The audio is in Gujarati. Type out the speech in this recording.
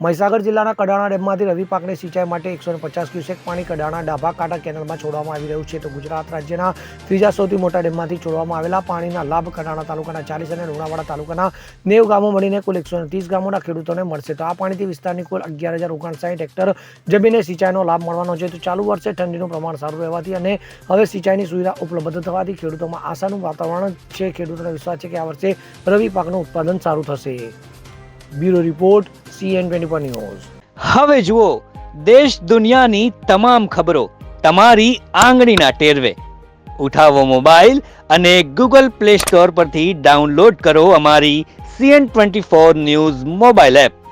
મહીસાગર જિલ્લાના કડાણા ડેમમાંથી રવિ પાકની સિંચાઈ માટે 150 ક્યુસેક પાણી કડાણા ડાભા કાંઠા કેનાલમાં છોડવામાં આવી રહ્યું છે. તો ગુજરાત રાજ્યના ત્રીજા સૌથી મોટા ડેમમાંથી છોડવામાં આવેલા પાણીના લાભ કડાણા તાલુકાના 40 અને લુણાવાડા તાલુકાના 90 ગામો મળીને કુલ 130 ગામોના ખેડૂતોને મળશે. તો આ પાણીથી વિસ્તારની કુલ 11,059 હેક્ટર જમીને સિંચાઈનો લાભ મળવાનો છે. તો ચાલુ વર્ષે ઠંડીનું પ્રમાણ સારું રહેવાથી અને હવે સિંચાઈની સુવિધા ઉપલબ્ધ થવાથી ખેડૂતોમાં આશાનું વાતાવરણ છે. ખેડૂતોને વિશ્વાસ છે કે આ વર્ષે રવિ પાકનું ઉત્પાદન સારું થશે. Bureau report CN24 news. હવે જુઓ દેશ દુનિયાની તમામ ખબરો તમારી આંગળીના ટેરવે. ઉઠાવો મોબાઈલ અને Google Play Store પરથી ડાઉનલોડ કરો અમારી CN24 ન્યૂઝ મોબાઈલ એપ.